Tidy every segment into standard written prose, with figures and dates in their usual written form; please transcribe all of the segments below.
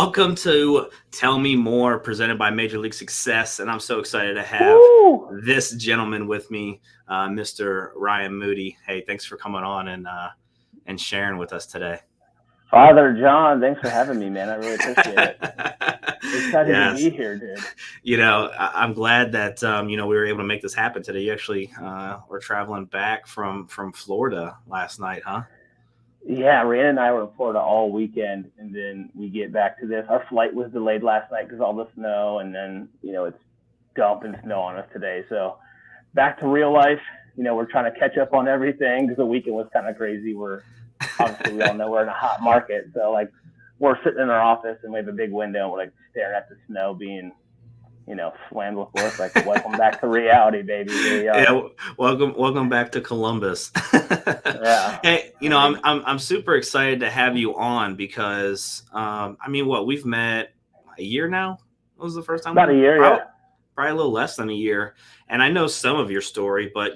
Welcome to Tell Me More, presented by Major League Success. And I'm so excited to have Woo! this gentleman with me, Mr. Ryan Moody. Hey, thanks for coming on and sharing with us today. Father John, thanks for having me, man. I really appreciate it. Excited to Yes. be here, dude. I'm glad that, we were able to make this happen today. You actually were traveling back from Florida last night, huh? Yeah, Rhiannon and I were in Florida all weekend, and then we get back to this. Our flight was delayed last night because all the snow, and then, it's dumping snow on us today. So back to real life. We're trying to catch up on everything because the weekend was kind of crazy. Obviously, we all know we're in a hot market. So, we're sitting in our office, and we have a big window, and we're, staring at the snow being slammed with work. Welcome back to reality, baby. Here we are. Yeah, welcome back to Columbus. Yeah. Hey, I'm super excited to have you on because we've met a year now. What was the first time? About a year, yeah. Probably a little less than a year. And I know some of your story, but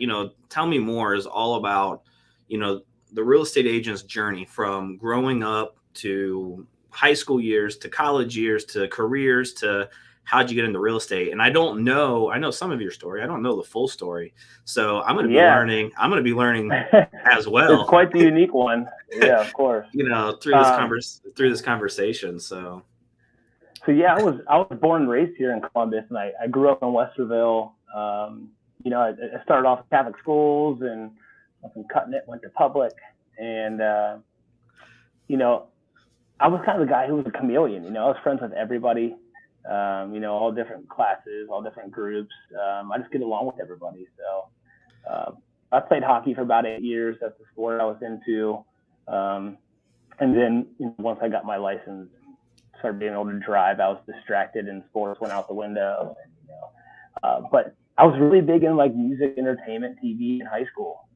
Tell Me More is all about the real estate agent's journey from growing up to high school years to college years to careers to how'd you get into real estate. And I know some of your story. I don't know the full story. So I'm going to be learning as well. It's quite the unique one. Yeah, of course. Through this conversation. So yeah, I was born and raised here in Columbus, and I grew up in Westerville. I started off Catholic schools, and from cutting it, went to public, and I was kind of the guy who was a chameleon. I was friends with everybody. All different classes, all different groups. I just get along with everybody. So I played hockey for about 8 years. That's the sport I was into. And then once I got my license, started being able to drive, I was distracted and sports went out the window. But I was really big in music, entertainment, TV in high school.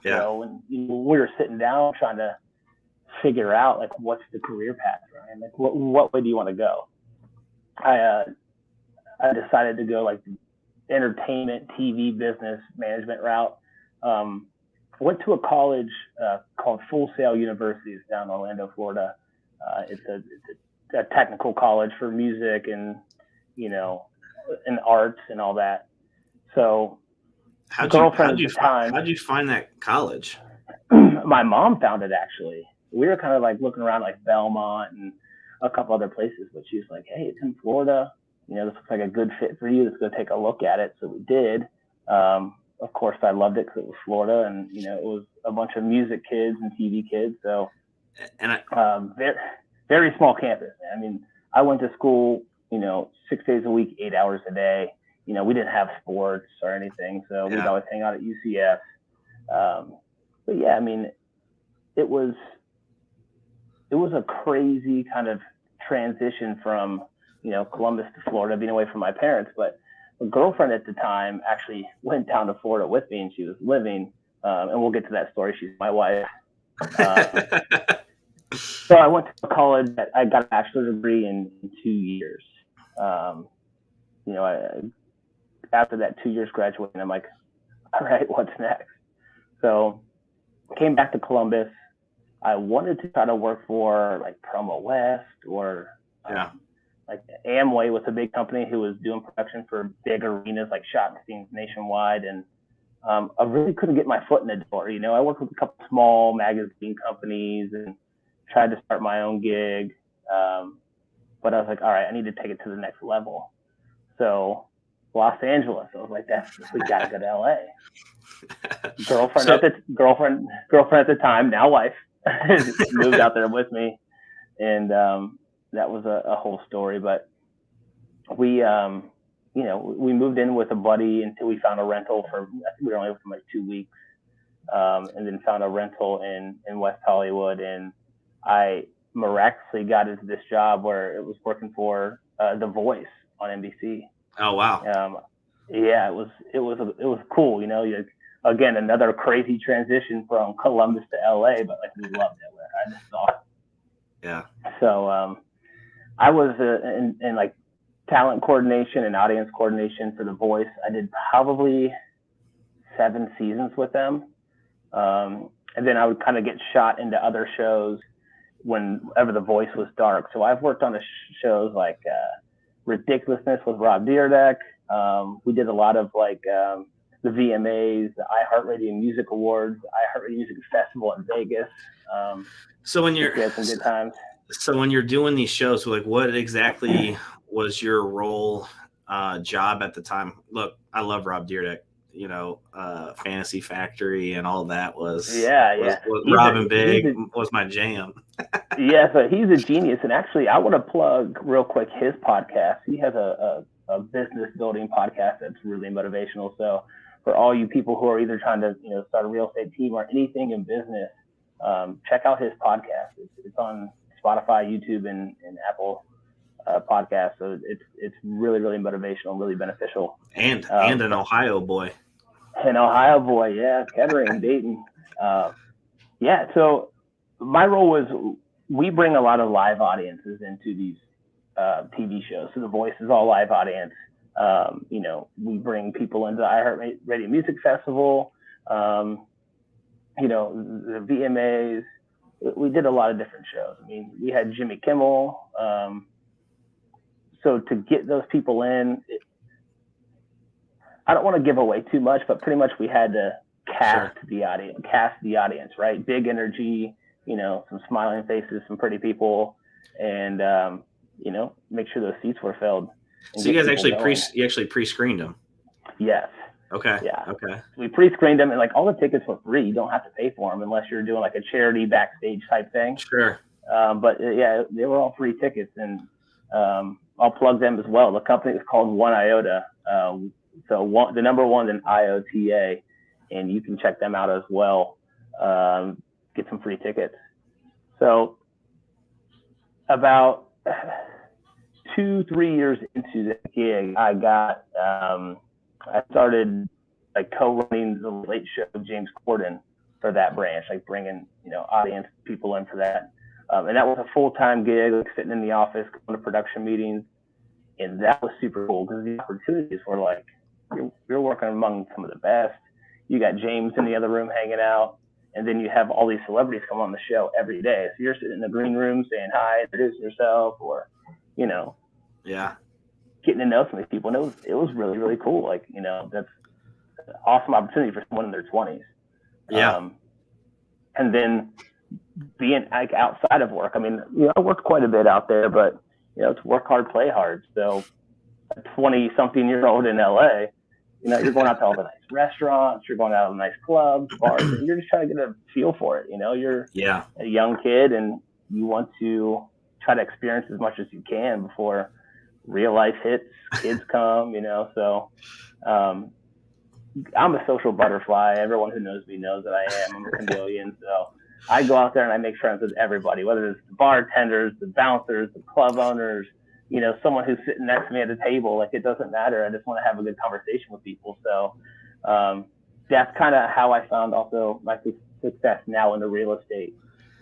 So when we were sitting down trying to figure out what's the career path, Ryan? What way do you want to go? I decided to go the entertainment, TV, business management route. Went to a college called Full Sail University down in Orlando, Florida. It's a technical college for music and and arts and all that. So how'd you find that college? My mom found it, actually. We were kind of looking around Belmont and a couple other places, but she was like, "Hey, it's in Florida. This looks like a good fit for you. Let's go take a look at it." So we did. Of course, I loved it because it was Florida, and it was a bunch of music kids and TV kids. So, very, very small campus. I mean, I went to school, 6 days a week, 8 hours a day. We didn't have sports or anything, so we'd always hang out at UCF. But yeah, I mean, it was a crazy kind of transition from, Columbus to Florida, being away from my parents. But a girlfriend at the time actually went down to Florida with me, and she was living, and we'll get to that story. She's my wife. So I went to college. I got a bachelor's degree in 2 years. After that 2 years graduating, I'm like, all right, what's next? So came back to Columbus. I wanted to try to work for Promo West or Amway was a big company who was doing production for big arenas like Schottenstein's nationwide, and I really couldn't get my foot in the door. I worked with a couple small magazine companies and tried to start my own gig, but I was like, all right, I need to take it to the next level. So Los Angeles, I was like, we gotta go to LA. Girlfriend at the time, now wife, moved out there with me, and that was a whole story. But we moved in with a buddy until we found a rental we were only with him 2 weeks, and then found a rental in West Hollywood, and I miraculously got into this job where it was working for The Voice on NBC. Oh wow! Yeah, it was cool. Again, another crazy transition from Columbus to LA, but we loved it. I just saw it. Yeah. So I was in talent coordination and audience coordination for The Voice. I did probably 7 seasons with them, and then I would kind of get shot into other shows. whenever the voice was dark. So I've worked on shows like Ridiculousness with Rob Dyrdek. We did a lot of the VMAs, the iHeartRadio Music Awards, iHeartRadio Music Festival in Vegas. So when we had some good times. So when you're doing these shows, like what exactly was your role, job at the time? Look, I love Rob Dyrdek. Fantasy Factory and all that was Yeah. Robin Big was my jam. Yeah, so he's a genius. And actually, I want to plug real quick his podcast. He has a business building podcast that's really motivational. So for all you people who are either trying to start a real estate team or anything in business, check out his podcast. It's on Spotify, YouTube, and Apple podcast. So it's really, really motivational, really beneficial. And an Ohio boy. An Ohio boy, yeah, Kettering, Dayton. Yeah, so my role was we bring a lot of live audiences into these TV shows. So The Voice is all live audience. We bring people into the iHeartRadio Music Festival, the VMAs. We did a lot of different shows. I mean, we had Jimmy Kimmel. So to get those people in, I don't want to give away too much, but pretty much we had to cast the audience, right? Big energy, some smiling faces, some pretty people, and make sure those seats were filled. So you guys actually pre-screened them? Yes. Okay. Yeah. Okay. We pre-screened them, and all the tickets were free. You don't have to pay for them unless you're doing a charity backstage type thing. Sure. But yeah, they were all free tickets, and I'll plug them as well. The company is called One Iota. So the number one in IOTA, and you can check them out as well. Get some free tickets. So about 2-3 years into the gig, I started co-running the Late Show with James Corden for that branch, bringing audience people in for that. And that was a full-time gig, sitting in the office, going to production meetings, and that was super cool because the opportunities were you're working among some of the best. You got James in the other room hanging out, and then you have all these celebrities come on the show every day. So you're sitting in the green room saying hi, introducing yourself, or yeah, getting to know some of these people. And it was really, really cool. That's an awesome opportunity for someone in their 20s. Yeah. And then being outside of work. I mean, I worked quite a bit out there, but it's work hard, play hard. So a 20-something-year-old in LA, you're going out to all the nice restaurants, you're going out to nice clubs, bars, and you're just trying to get a feel for it. You're a young kid and you want to try to experience as much as you can before real life hits, kids come, So I'm a social butterfly. Everyone who knows me knows that I am. I'm a chameleon. So I go out there and I make friends with everybody, whether it's the bartenders, the bouncers, the club owners, someone who's sitting next to me at the table. It doesn't matter. I just want to have a good conversation with people. So that's kind of how I found also my success now in the real estate.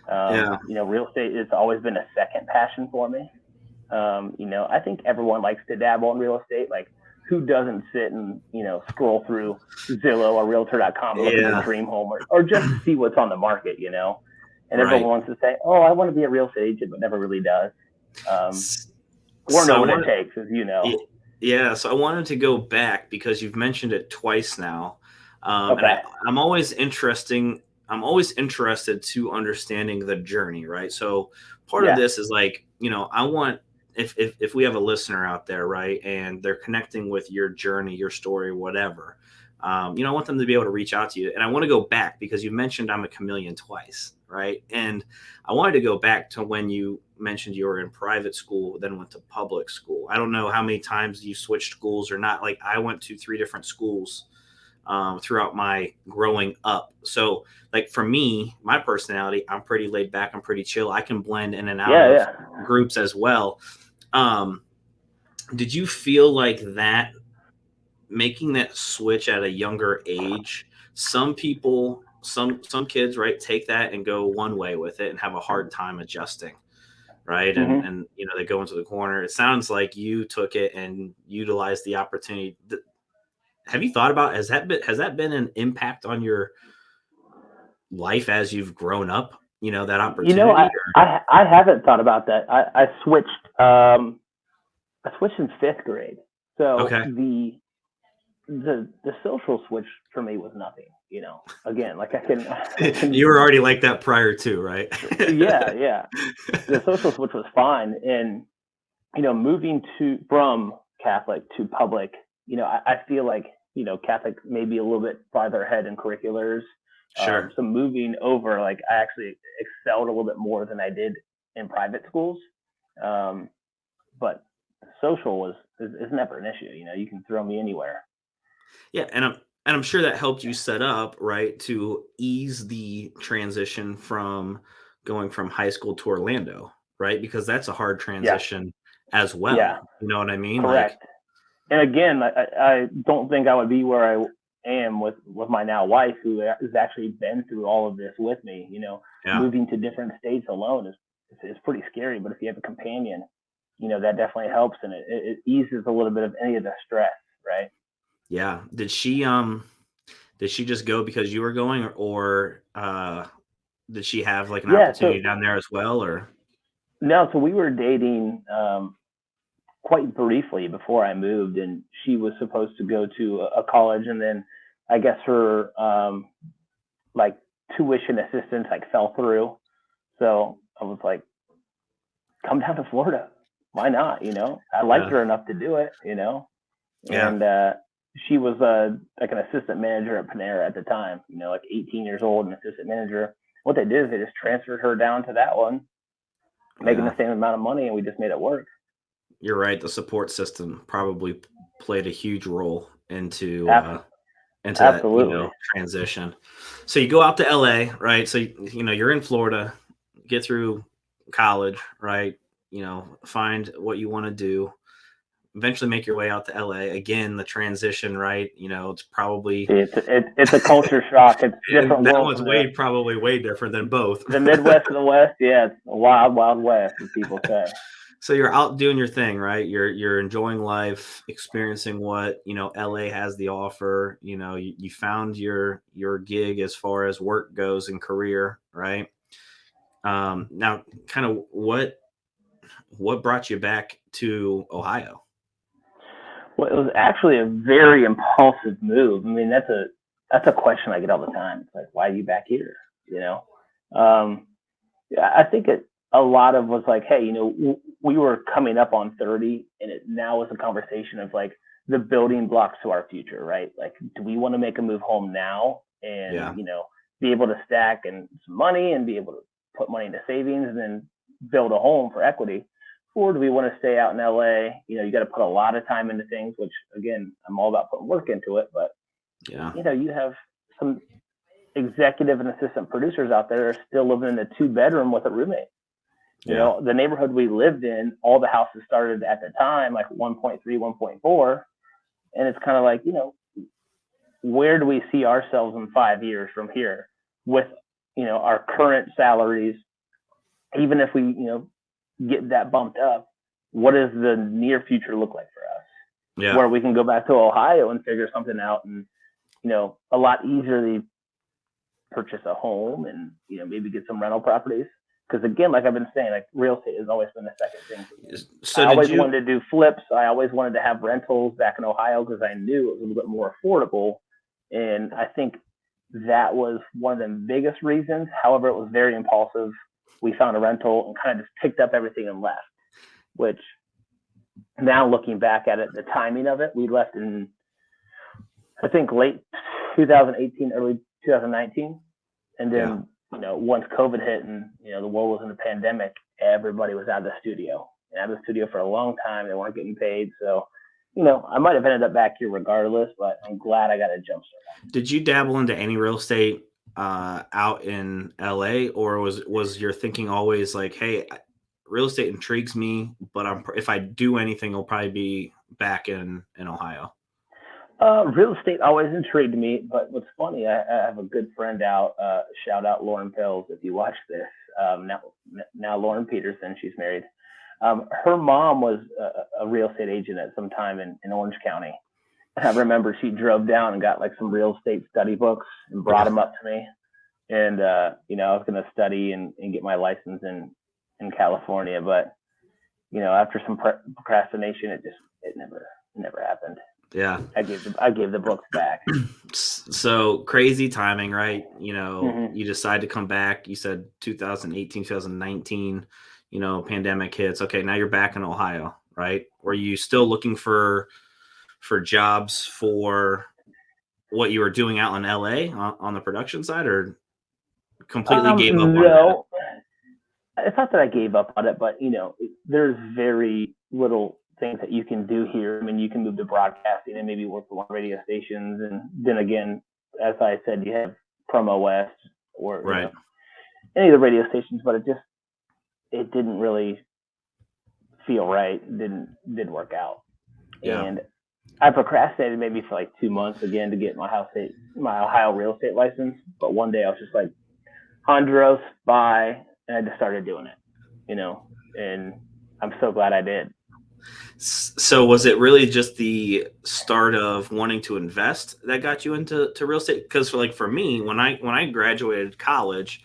Real estate has always been a second passion for me. I think everyone likes to dabble in real estate. Who doesn't sit and, scroll through Zillow or Realtor.com and look at their dream home or just to see what's on the market, And everyone wants to say, oh, I want to be a real estate agent, but never really does. Or know what it takes, as you know. Yeah, so I wanted to go back because you've mentioned it twice now. Okay. And I'm always interested to understanding the journey, right? So part of this is I want, if we have a listener out there, right, and they're connecting with your journey, your story, whatever, I want them to be able to reach out to you. And I want to go back because you mentioned I'm a chameleon twice, right? And I wanted to go back to when you mentioned you were in private school, then went to public school. I don't know how many times you switched schools or not. I went to 3 different schools throughout my growing up. So for me, my personality, I'm pretty laid back. I'm pretty chill. I can blend in and out of groups as well. Did you feel like that making that switch at a younger age, some people, some kids, right, take that and go one way with it and have a hard time adjusting, right? Mm-hmm. And they go into the corner. It sounds like you took it and utilized the opportunity. Have you thought about, has that been an impact on your life as you've grown up? that You know, opportunity? I haven't thought about that. I switched in fifth grade. So Okay. the social switch for me was nothing. Again, like I can, You were already like that prior to, right? yeah, yeah. The social switch was fine, and moving to from Catholic to public, I feel like Catholic may be a little bit farther ahead in curriculars. Sure. So moving over, like I actually excelled a little bit more than I did in private schools. Um, but social is never an issue. You can throw me anywhere. Yeah, and I'm sure that helped you set up, right, to ease the transition from going from high school to Orlando, right? Because that's a hard Yeah, transition as yeah, well. You know what I mean? Like, correct. And again, I don't think I would be where I am with my now wife, who has actually been through all of this with me. yeah, Moving to different states alone is pretty scary. But if you have a companion, that definitely helps, and it eases a little bit of any of the stress, right? yeah. Did she just go because you were going, or did she have like an Yeah. opportunity So down there as well? Or no, so we were dating quite briefly before I moved, and she was supposed to go to a college, and then I guess her like tuition assistance like fell through. So I was like, come down to Florida. Why not? I liked yeah, her enough to do it. yeah, And she was like an assistant manager at Panera at the time. Like 18 years old, an assistant manager. What they did is they just transferred her down to that one, making yeah. the same amount of money, and we just made it work. You're right. The support system probably played a huge role Abs- into that, Absolutely. transition. So you go out to LA, right? So you're in Florida, get through college, right? Find what you want to do. Eventually make your way out to LA. Again, the transition, right? It's probably It's a culture shock. It's a and different that world one's from probably way different than both. the Midwest and the West. Yeah, it's a wild, wild West, as people say. So you're out doing your thing, right? You're enjoying life, experiencing what LA has the offer. You found your gig as far as work goes and career, right? Now, kind of what brought you back to Ohio? Well, it was actually a very impulsive move. I mean, that's a question I get all the time. It's like, why are you back here? You know, um, yeah, I think a lot of was like, hey, we were coming up on 30, and it now was a conversation of like the building blocks to our future, right? Like, do we want to make a move home now and Yeah, be able to stack and some money and be able to put money into savings and then build a home for equity? Or do we want to stay out in LA? You got to put a lot of time into things, which again, I'm all about putting work into it. But yeah, you have some executive and assistant producers out there are still living in a 2 bedroom with a roommate. yeah, The neighborhood we lived in, all the houses started at the time like 1.3, 1.4, and it's kind of like, where do we see ourselves in 5 years from here with our current salaries? Even if we get that bumped up, what does the near future look like for us? yeah. Where we can go back to Ohio and figure something out, and a lot easier purchase a home and maybe get some rental properties. Because again, like I've been saying, like real estate has always been the second thing for me. I So did always you? wanted to do flips. I always wanted to have rentals back in Ohio because I knew it was a little bit more affordable. And I think that was one of the biggest reasons. However, it was very impulsive. We found a rental and kind of just picked up everything and left, which now looking back at it, the timing of it, we left in, I think, late 2018, early 2019. And Yeah, then, once COVID hit and, the world was in a pandemic, everybody was out of the studio. And out of the studio for a long time. They weren't getting paid. So, I might have ended up back here regardless, but I'm glad I got a jump start. did you dabble into any real estate out in LA, or was your thinking always like, hey, real estate intrigues me, but if I do anything, it'll probably be back in Ohio. Real estate always intrigued me, but what's funny, I have a good friend out. Shout out Lauren Pills if you watch this. Now Lauren Peterson, she's married. Her mom was a real estate agent at some time in Orange County. And I remember she drove down and got like some real estate study books and brought Okay. them up to me. And I was going to study and get my license in California, but after some procrastination, it never happened. Yeah. I gave the books back. So crazy timing, right? Mm-hmm. You decide to come back. You said 2018, 2019, pandemic hits. Okay, now you're back in Ohio, right? Were you still looking for jobs for what you were doing out in LA on the production side, or completely gave up on that? No, it's not that I gave up on it, but there's very little things that you can do here. I mean, you can move to broadcasting and maybe work for one radio stations, and then again, as I said, you have Promo West or Right. any of the radio stations, but it didn't really feel right. Didn't work out, Yeah. and I procrastinated maybe for like 2 months again to get my Ohio real estate license. But one day I was just like, Hondros, bye, and I just started doing it, and I'm so glad I did. So was it really just the start of wanting to invest that got you into real estate? Because for me, when I graduated college,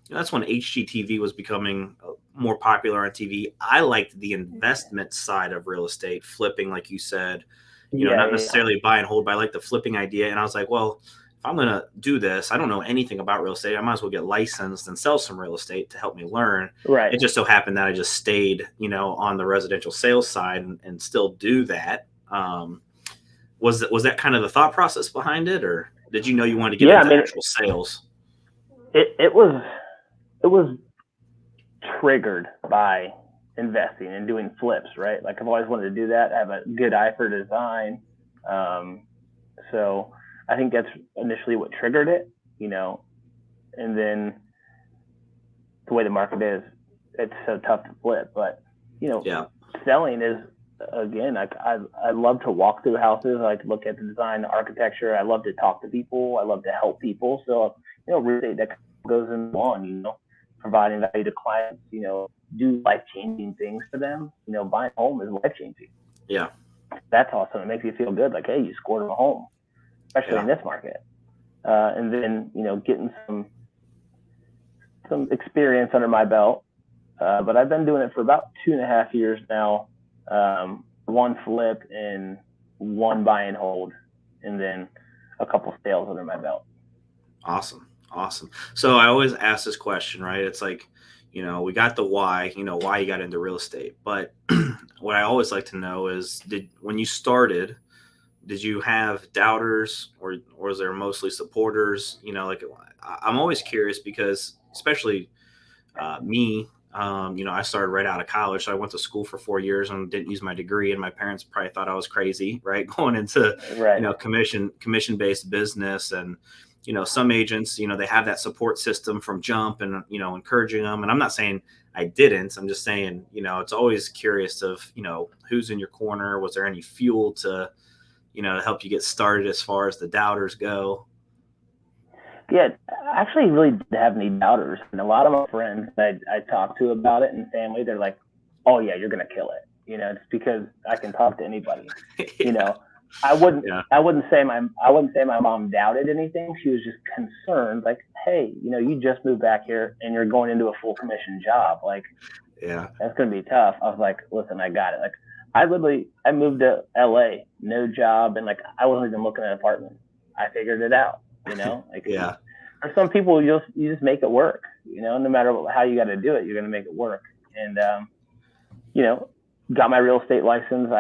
that's when HGTV was becoming more popular on TV. I liked the investment side of real estate, flipping, like you said, not Yeah. necessarily buy and hold, but I like the flipping idea. And I was like, well, if I'm going to do this, I don't know anything about real estate. I might as well get licensed and sell some real estate to help me learn. Right. It just so happened that I just stayed, on the residential sales side and still do that. Was that kind of the thought process behind it, or did you know you wanted to get Yeah, I into mean, actual sales? it was triggered by investing and doing flips, right? Like I've always wanted to do that. I have a good eye for design. So I think that's initially what triggered it, and then the way the market is, it's so tough to flip. But Yeah. selling is, again, I love to walk through houses. I like to look at the design, the architecture. I love to talk to people. I love to help people. So real estate that goes on, providing value to clients, do life changing things for them. Buying a home is life changing. Yeah. That's awesome. It makes you feel good. Like, hey, you scored a home, especially in this market. And then getting some experience under my belt. But I've been doing it for about 2.5 years now. One flip and one buy and hold, and then a couple sales under my belt. Awesome. So I always ask this question, right? It's like, we got the why, why you got into real estate. But what I always like to know is, when you started, did you have doubters, or was there mostly supporters? I'm always curious because, especially me, I started right out of college. So I went to school for 4 years and didn't use my degree. And my parents probably thought I was crazy, right? Going into, Right. Commission based business. And, some agents, they have that support system from jump and, encouraging them. And I'm not saying I didn't. I'm just saying, it's always curious of, who's in your corner. Was there any fuel to help you get started as far as the doubters go? Yeah, I actually really didn't have any doubters. And a lot of my friends that I talk to about it and family, they're like, oh, yeah, you're going to kill it. It's because I can talk to anybody. Yeah. I wouldn't say my mom doubted anything. She was just concerned, like, hey, you just moved back here and you're going into a full commission job. Like, Yeah. that's going to be tough. I was like, listen, I got it. Like, I moved to LA, no job, and like I wasn't even looking at apartments. I figured it out. Like, Yeah. for some people, you just make it work. No matter how you got to do it, you're going to make it work. And got my real estate license.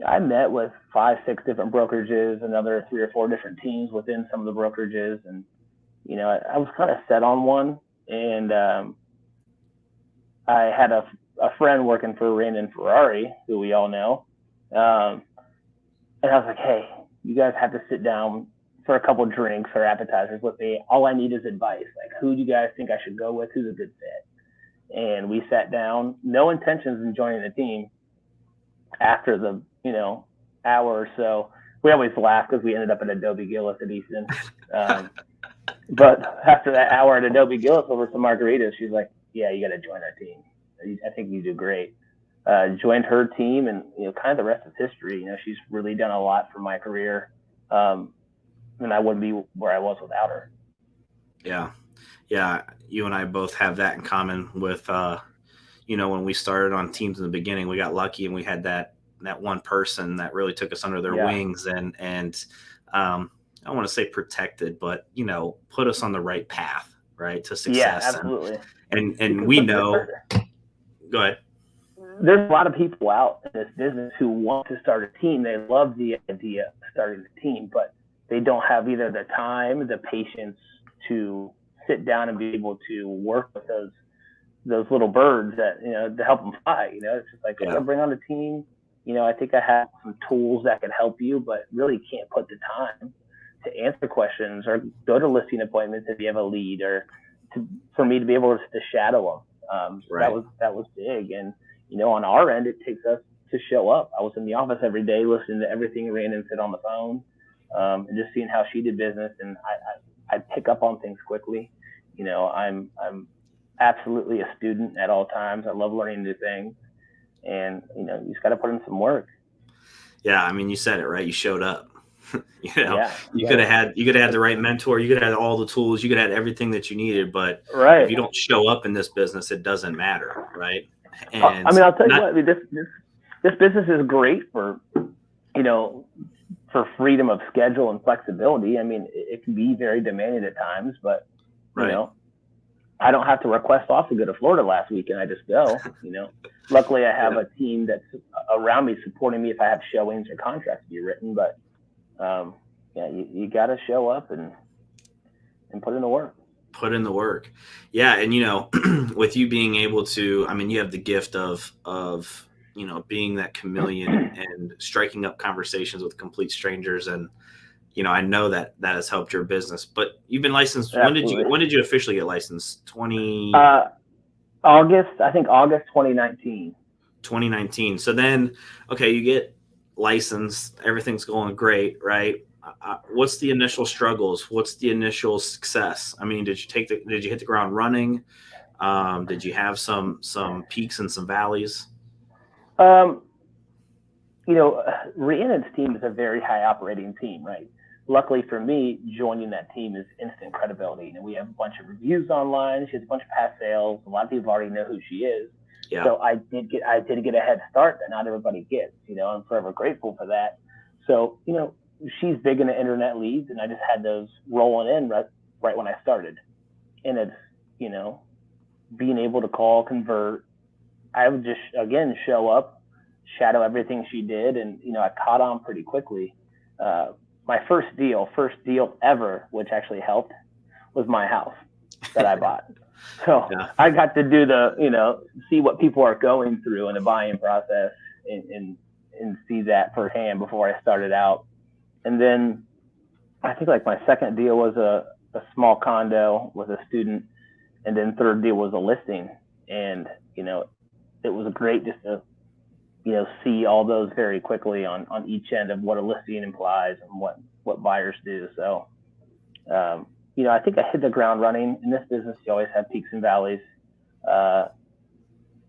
I met with 5, 6 different brokerages, another 3 or 4 different teams within some of the brokerages, and I was kind of set on one, and I had a friend working for Rhiannon Ferrari, who we all know, and I was like, hey, you guys have to sit down for a couple drinks or appetizers with me. All I need is advice. Like, who do you guys think I should go with? Who's a good fit? And we sat down, no intentions in joining the team. After the hour or so, we always laugh because we ended up at Adobe Gillis at Easton. But after that hour at Adobe Gillis over some margaritas, she's like, yeah, you got to join our team. I think you do great. Joined her team, and kind of the rest is history. She's really done a lot for my career, and I wouldn't be where I was without her. Yeah. Yeah. You and I both have that in common with, when we started on teams in the beginning, we got lucky and we had that one person that really took us under their Yeah. wings and I don't want to say protected, but put us on the right path, right, to Yeah, success. absolutely. And Because we look, know. Go ahead. there's a lot of people out in this business who want to start a team. They love the idea of starting a team, but they don't have either the time, the patience to sit down and be able to work with those little birds that to help them fly. It's just like, okay, Yeah. bring on a team. I think I have some tools that can help you, but really can't put the time to answer questions or go to listing appointments if you have a lead, or for me to be able to shadow them. So Right. that was big. And on our end, it takes us to show up. I was in the office every day listening to everything Rhiannon said on the phone, and just seeing how she did business, and I pick up on things quickly. I'm absolutely a student at all times. I love learning new things, and you just got to put in some work. Yeah. I mean, you said it right. You showed up. Yeah, You could have had the right mentor. You could have had all the tools. You could have had everything that you needed. But if right. you don't show up in this business, it doesn't matter, right? I And mean, I'll tell you not what. I mean, this business is great for you know for freedom of schedule and flexibility. I mean, it can be very demanding at times, but you right. know, I don't have to request off to go to Florida last week, and I just go. Luckily, I have Yeah. a team that's around me supporting me if I have showings or contracts to be written. But yeah, you got to show up and put in the work. Put in the work. Yeah. And, with you being able to, I mean, you have the gift of, being that chameleon and striking up conversations with complete strangers. And, I know that has helped your business, but you've been licensed. Absolutely. When did you officially get licensed? August, I think August 2019. 2019. So then, okay, you get licensed, everything's going great, right? What's the initial struggles? What's the initial success? I mean, did you hit the ground running? Did you have some peaks and some valleys? Um, Rhiannon's team is a very high operating team, right? Luckily for me, joining that team is instant credibility. We have a bunch of reviews online. She has a bunch of past sales. A lot of people already know who she is. Yeah. So I did get a head start that not everybody gets. I'm forever grateful for that. So she's big into internet leads, and I just had those rolling in right when I started. And it's being able to call, convert. I would just again show up, shadow everything she did, and I caught on pretty quickly. My first deal ever, which actually helped, was my house that I bought. So Yeah. I got to do see what people are going through in the buying process, and see that firsthand before I started out. And then I think like my second deal was a small condo with a student, and then third deal was a listing. And it was great just to see all those very quickly on each end of what a listing implies and what buyers do. So I think I hit the ground running. In this business, you always have peaks and valleys.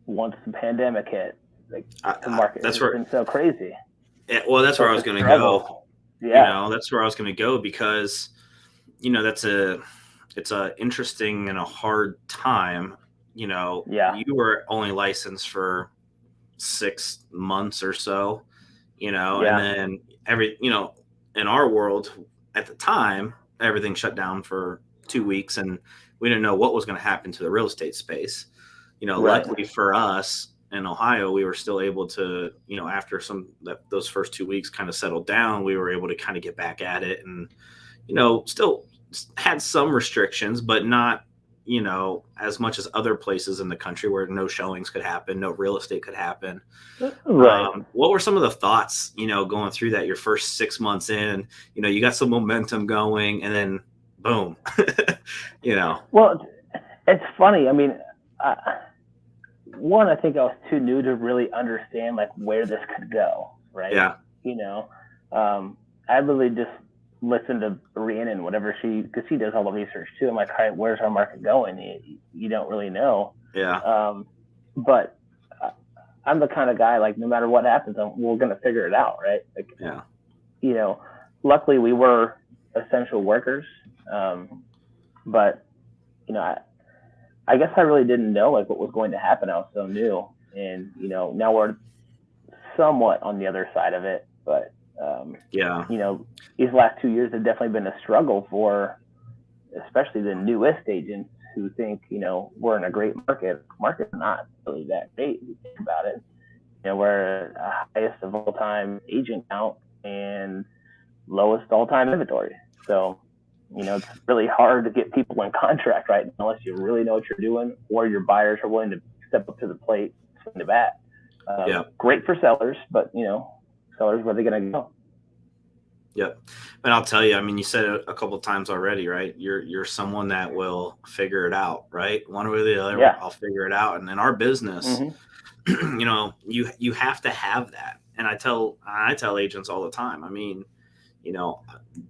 Once the pandemic hit, like the market has been so crazy. Yeah, well, that's where I was going to go. Yeah. That's where I was going to go because it's a interesting and a hard time. Yeah. You were only licensed for 6 months or so, Yeah. and then in our world at the time, everything shut down for 2 weeks and we didn't know what was going to happen to the real estate space. Right. Luckily for us in Ohio, we were still able to, after those first 2 weeks kind of settled down, we were able to kind of get back at it and, still had some restrictions, but not, as much as other places in the country where no showings could happen, no real estate could happen. Right. What were some of the thoughts, going through that your first 6 months in, you got some momentum going and then boom, Well, it's funny. I mean, one, I think I was too new to really understand like where this could go. Right. Yeah. I really just listened to Rhiannon, because she does all the research too. I'm like, all right, where's our market going? You don't really know. Yeah. But I'm the kind of guy, like, no matter what happens, we're going to figure it out. Right. Like, yeah. Luckily we were essential workers. But I guess I really didn't know like what was going to happen. I was so new, and now we're somewhat on the other side of it. But Yeah. these last 2 years have definitely been a struggle for, especially the newest agents who think we're in a great market. Market's not really that great if you think about it. We're highest of all time agent count and lowest all time inventory. So it's really hard to get people in contract right now unless you really know what you're doing or your buyers are willing to step up to the plate, swing the bat. Yeah. Great for sellers, but sellers, where are they going to go? Yep. And I'll tell you, I mean, you said it a couple of times already, right? You're someone that will figure it out, right? One way or the other, Yeah. I'll figure it out. And in our business, you have to have that. And I tell agents all the time, I mean,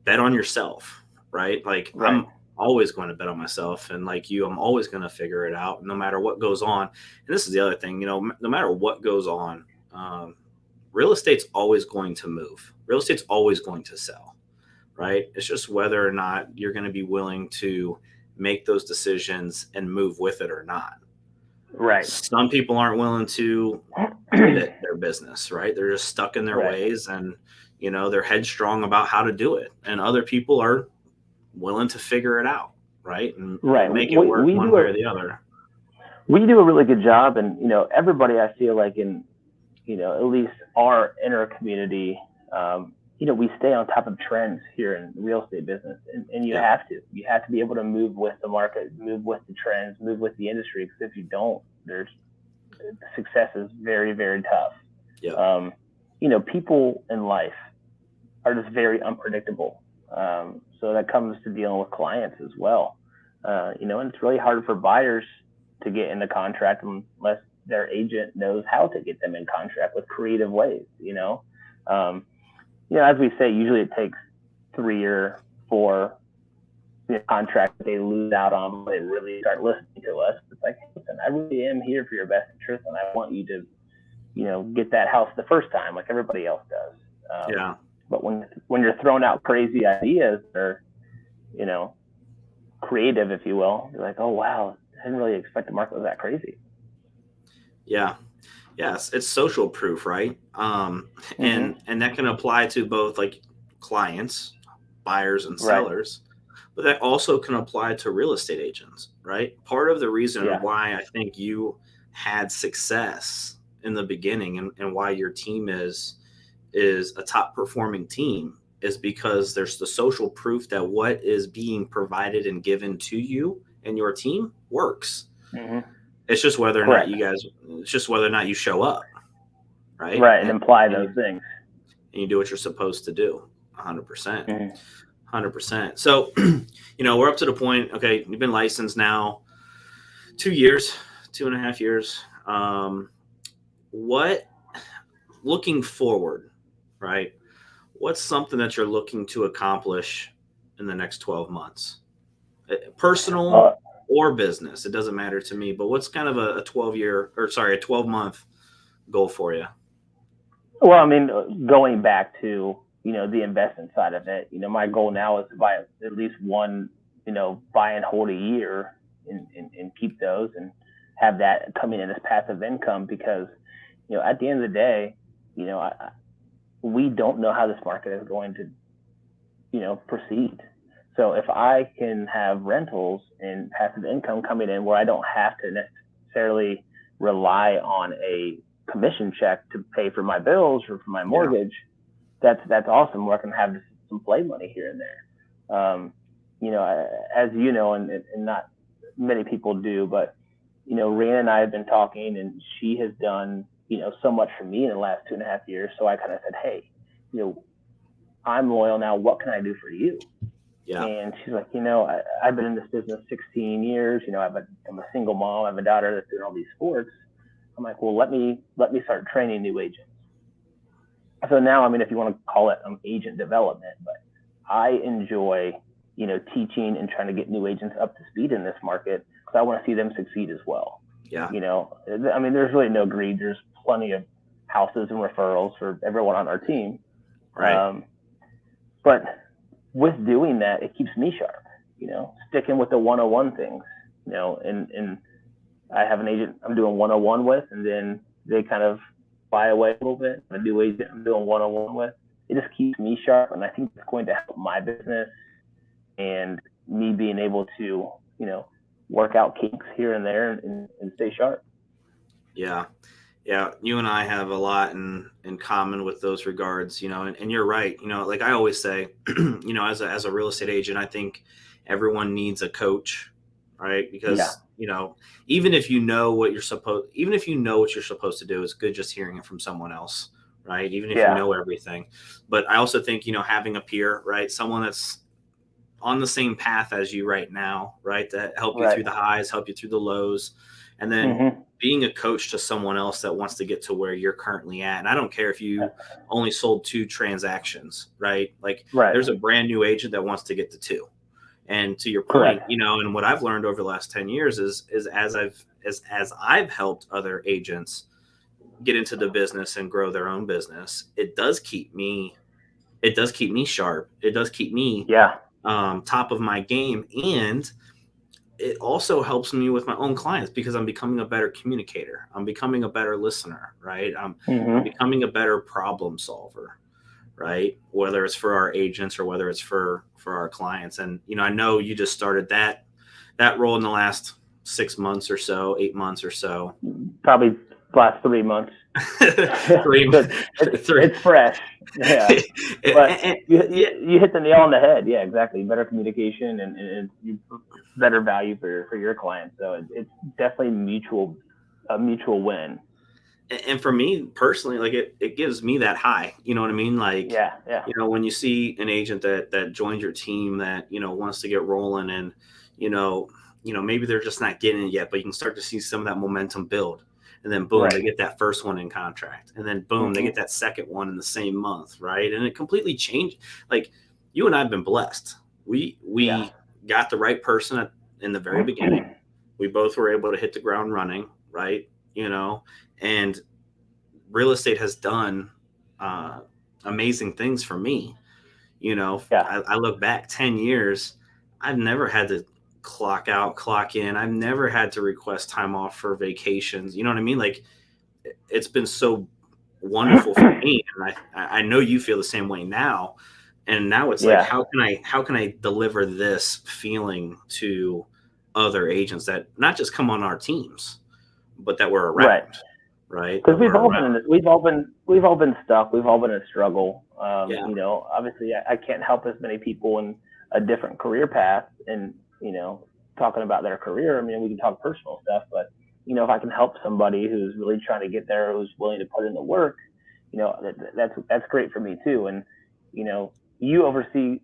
bet on yourself, right? Like Right. I'm always going to bet on myself, and like you, I'm always going to figure it out no matter what goes on. And this is the other thing, no matter what goes on, real estate's always going to move. Real estate's always going to sell, right? It's just whether or not you're going to be willing to make those decisions and move with it or not. Right. Some people aren't willing to pivot their business, right? They're just stuck in their ways, and they're headstrong about how to do it. And other people are willing to figure it out, right? And make it work one way or the other. We do a really good job, and everybody, I feel like, in at least our inner community, we stay on top of trends here in the real estate business, and you have to be able to move with the market, move with the trends, move with the industry, because if you don't, success is very, very tough. Yeah. People in life are just very unpredictable. So that comes to dealing with clients as well. And it's really hard for buyers to get into contract unless their agent knows how to get them in contract with creative ways. As we say, usually it takes 3 or 4 contracts that they lose out on when they really start listening to us. It's like, listen, I really am here for your best interest, and I want you to, get that house the first time like everybody else does. But when you're throwing out crazy ideas or, creative, if you will, you're like, oh, wow, I didn't really expect the market was that crazy. Yeah. Yes. It's social proof, right? And that can apply to both like clients, buyers and sellers, but that also can apply to real estate agents, right? Part of the reason why I think you had success in the beginning and why your team is a top performing team is because there's the social proof that what is being provided and given to you and your team works. It's just whether or not you show up, right? Right, and imply those things. And you do what you're supposed to do, 100%. 100%. So, we're up to the point, okay, you've been licensed now 2 years, 2.5 years. What, looking forward, right? What's something that you're looking to accomplish in the next 12 months? Personal or business, it doesn't matter to me, but what's kind of a 12-month goal for you? Well, I mean, going back to, the investment side of it, my goal now is to buy at least one, buy and hold a year and keep those and have that coming in as passive income because, at the end of the day, we don't know how this market is going to, proceed. So if I can have rentals and passive income coming in where I don't have to necessarily rely on a commission check to pay for my bills or for my mortgage, that's awesome. Where I can have some play money here and there. As you know, and not many people do, but Rhiannon and I have been talking, and she has done so much for me in the last 2.5 years. So I kind of said, hey, I'm loyal now. What can I do for you? Yeah. And she's like, I've been in this business 16 years. I'm a single mom. I have a daughter that's doing all these sports. I'm like, well, let me start training new agents. So now, I mean, if you want to call it agent development, but I enjoy, teaching and trying to get new agents up to speed in this market because I want to see them succeed as well. Yeah. I mean, there's really no greed. There's plenty of houses and referrals for everyone on our team. Right. But with doing that, it keeps me sharp, sticking with the 101 things, and I have an agent I'm doing 101 with, and then they kind of fly away a little bit. A new agent I'm doing 101 with. It just keeps me sharp, and I think it's going to help my business and me being able to, work out kinks here and there and stay sharp. Yeah. Yeah. You and I have a lot in common with those regards, and you're right. Like I always say, as a real estate agent, I think everyone needs a coach, right? Yeah, Because, even if you know what you're supposed to do, it's good just hearing it from someone else, right? Even if you yeah, know everything. But I also think, having a peer, right? Someone that's on the same path as you right now, right? To help you right. through the highs, help you through the lows, and then Hmm. being a coach to someone else that wants to get to where you're currently at. And I don't care if you only sold 2 transactions, right? Like Right. there's a brand new agent that wants to get to 2. And to your point, Correct. and what I've learned over the last 10 years is as I've helped other agents get into the business and grow their own business, it does keep me sharp. It does keep me Yeah. top of my game, and it also helps me with my own clients because I'm becoming a better communicator. I'm becoming a better listener, right? I'm Hmm. becoming a better problem solver, right? Whether it's for our agents or whether it's for our clients. And I know you just started that role in the last 6 months or so, 8 months or so. Probably last 3 months. Three, So three. it's fresh. Yeah. But you, Yeah, you hit the nail on the head. Yeah, exactly. Better communication and better value for your clients. So it's definitely a mutual win. and for me personally, like it gives me that high, you know what I mean? Like, Yeah, yeah, when you see an agent that joins your team that wants to get rolling, and you know maybe they're just not getting it yet, but you can start to see some of that momentum build, and then boom, they right. get that first one in contract, and then boom, they Hmm. get that second one in the same month, right? And it completely changed. Like, you and I've been blessed. Yeah, We got the right person in the very beginning. We both were able to hit the ground running, right? And real estate has done uh, amazing things for me. yeah, I look back 10 years, I've never had to clock out, clock in. I've never had to request time off for vacations. You know what I mean? Like, it's been so wonderful for me. And I know you feel the same way now. And now it's like, yeah. how can I deliver this feeling to other agents that not just come on our teams, but that we're Right. around, right? Because That we're around. we've all been stuck. We've all been in a struggle. Yeah. Obviously, I can't help as many people in a different career path, and talking about their career. I mean, we can talk personal stuff, but if I can help somebody who's really trying to get there, who's willing to put in the work, that's great for me too. And you oversee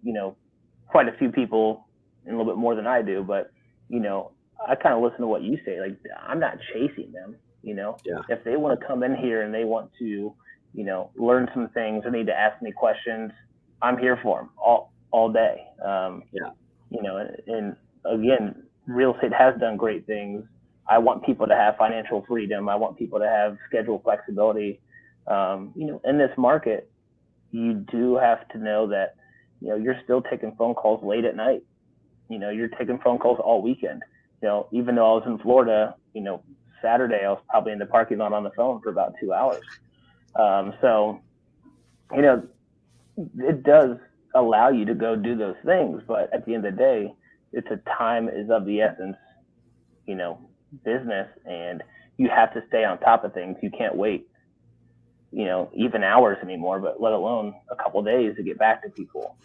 quite a few people, and a little bit more than I do, but you know, I kind of listen to what you say. Like, I'm not chasing them. Yeah. If they want to come in here and they want to, learn some things or need to ask me questions, I'm here for them all day. Yeah. And again, real estate has done great things. I want people to have financial freedom. I want people to have schedule flexibility. In this market, you do have to know that, you're still taking phone calls late at night. You're taking phone calls all weekend. Even though I was in Florida, Saturday I was probably in the parking lot on the phone for about 2 hours. So, you know, it does allow you to go do those things, but at the end of the day, it's a time is of the essence, you know, business, and you have to stay on top of things. You can't wait, even hours anymore, but let alone a couple of days to get back to people.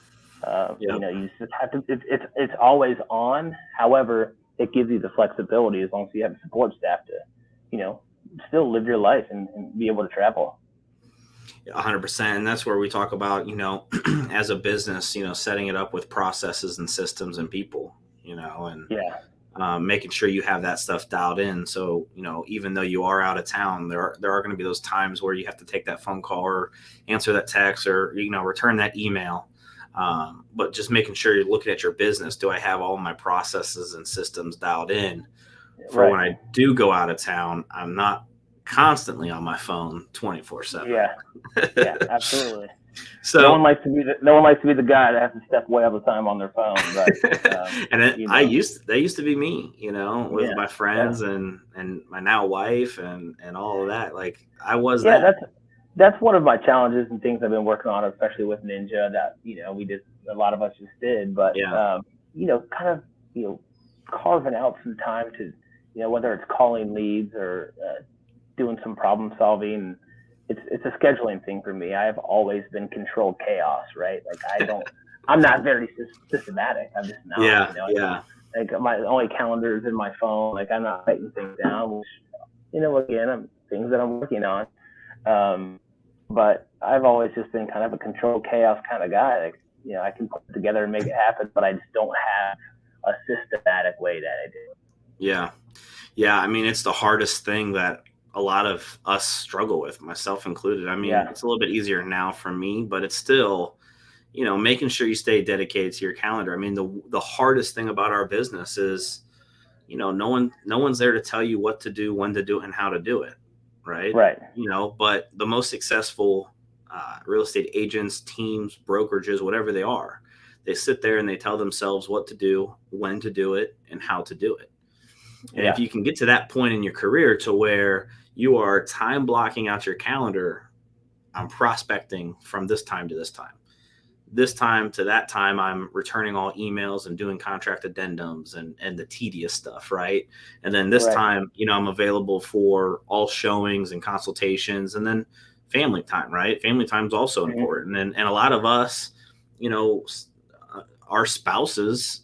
Yeah. You just have to. It's always on. However, it gives you the flexibility as long as you have a support staff to, you know, still live your life and be able to travel. 100%. And that's where we talk about, as a business, setting it up with processes and systems and people, and Yeah. making sure you have that stuff dialed in. So, even though you are out of town, there are going to be those times where you have to take that phone call or answer that text or, return that email. But just making sure you're looking at your business. Do I have all my processes and systems dialed in for Right. when I do go out of town? I'm not constantly on my phone 24/7. Yeah. Yeah. Absolutely. No So one likes to be the guy that has to step away all the time on their phone, but and you know, they used to be me, with yeah, my yeah, friends and my now wife and all of that. Like I was yeah. that. That's one of my challenges and things I've been working on, especially with Ninja. That we just a lot of us just did, but Yeah. kind of carving out some time to whether it's calling leads or doing some problem solving. It's a scheduling thing for me. I have always been controlled chaos, right? Like I'm not very systematic. I'm just not. Yeah. Yeah. Like my only calendar is in my phone. Like I'm not writing things down, which again, I'm things that I'm working on. Um, but I've always just been kind of a controlled chaos kind of guy. Like I can put it together and make it happen, but I just don't have a systematic way that I do. Yeah. Yeah. I mean, it's the hardest thing that a lot of us struggle with, myself included. I mean, Yeah. it's a little bit easier now for me, but it's still, making sure you stay dedicated to your calendar. I mean, the hardest thing about our business is, no one's there to tell you what to do, when to do it, and how to do it, right? Right. But the most successful real estate agents, teams, brokerages, whatever they sit there and they tell themselves what to do, when to do it, and how to do it. And if Yeah. you can get to that point in your career to where you are time blocking out your calendar, I'm prospecting from this time to this time to that time, I'm returning all emails and doing contract addendums and the tedious stuff, right? And then this Right. time, I'm available for all showings and consultations, and then family time, right? Family time is also Mm-hmm. important. And a lot of us, you know, our spouses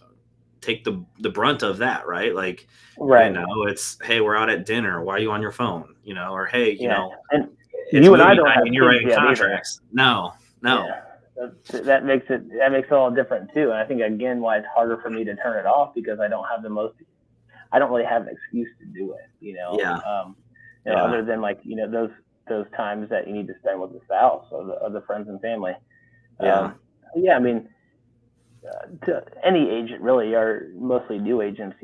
take the brunt of that, right? Like, Right. it's, hey, we're out at dinner. Why are you on your phone? Or, hey, Yeah. And it's you and I movie don't night have and you're kids writing yet either. contracts. No, no. Yeah. That makes it all different too. And I think again why it's harder for me to turn it off because I don't really have an excuse to do it. Yeah. Yeah. Other than like those times that you need to spend with the spouse or the friends and family. Yeah. Um, yeah, I mean, to any agent really, or mostly new agents,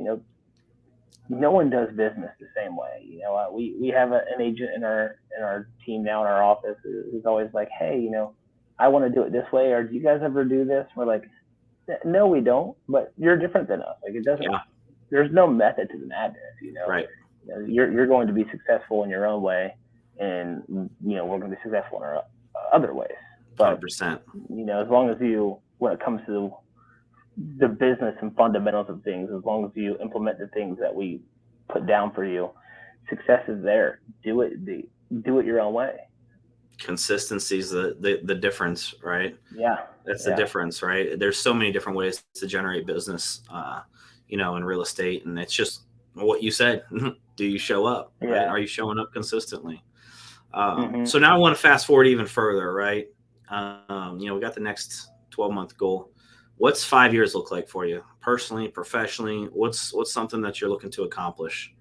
no one does business the same way. We have an agent in our team now in our office who's always like, hey, I want to do it this way, or do you guys ever do this? We're like, no, we don't, but you're different than us. Like it doesn't. Yeah. There's no method to the madness. Right. You're going to be successful in your own way, and we're going to be successful in our other ways. But 100%. as long as when it comes to the business and fundamentals of things, as long as you implement the things that we put down for you, success is there. Do it your own way. Consistency is the difference, right? Yeah. That's the Yeah. difference, right? There's so many different ways to generate business, in real estate. And it's just what you said. Do you show up, right? Yeah. Are you showing up consistently? Mm-hmm. So now I want to fast forward even further, right? We got the next 12-month goal. What's 5 years look like for you personally, professionally? What's something that you're looking to accomplish?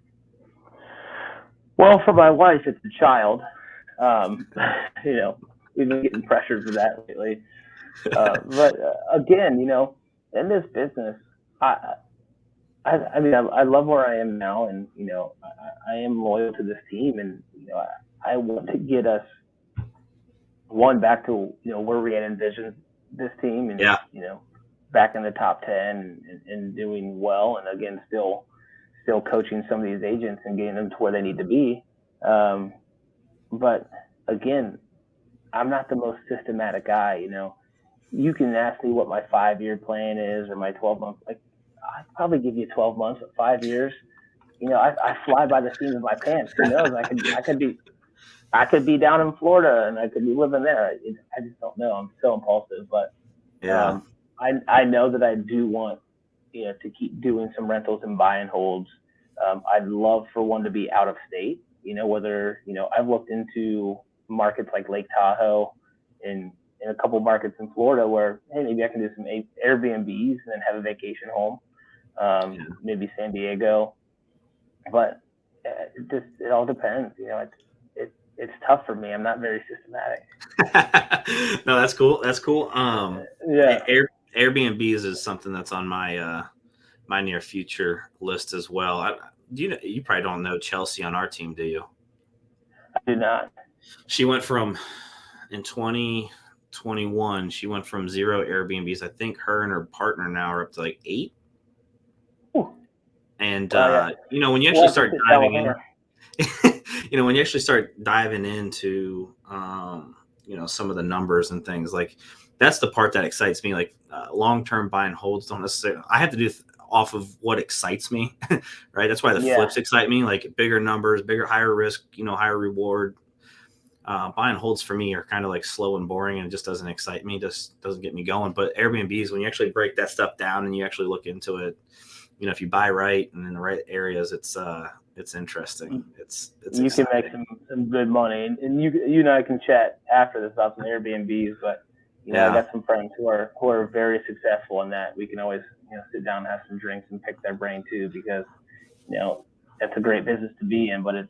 Well, for my wife, it's a child. Um, we've been getting pressured for that lately. But again, in this business, I, I love where I am now, and I am loyal to this team, and I want to get us one back to where we had envisioned this team, and Yeah. back in the top 10 and doing well, and again still coaching some of these agents and getting them to where they need to be. But again, I'm not the most systematic guy. You can ask me what my 5-year plan is or my 12 months. Like I'd probably give you 12 months, but 5 years. I fly by the seat of my pants. Who knows? I could be down in Florida and I could be living there. I just don't know. I'm so impulsive, but Yeah. I know that I do want to keep doing some rentals and buy and holds. I'd love for one to be out of state. Whether I've looked into markets like Lake Tahoe and in a couple markets in Florida where hey maybe I can do some Airbnbs and then have a vacation home. Yeah. Maybe San Diego, but it all depends. It's tough for me. I'm not very systematic. No, that's cool. That's cool. Yeah, Airbnbs is something that's on my near future list as well. You probably don't know Chelsea on our team, do you? I do not. She went from in 21, she went from 0 Airbnbs. I think her and her partner now are up to like 8. Whew. And Well, yeah, when you we'll actually have to start sit down with diving in, her. when you actually start diving into, some of the numbers and things, like that's the part that excites me. Like long-term buy and holds don't necessarily, I have to do off of what excites me, right? That's why the Yeah, flips excite me, like bigger numbers, bigger, higher risk, higher reward. Buy and holds for me are kind of like slow and boring, and it just doesn't excite me, just doesn't get me going. But Airbnbs, when you actually break that stuff down and you actually look into it, if you buy right and in the right areas, it's interesting. It's you can make exciting. some good money, and you and I can chat after this about some Airbnbs. But I Yeah, got some friends who are very successful in that. We can always sit down and have some drinks and pick their brain too, because you know it's a great business to be in, but it's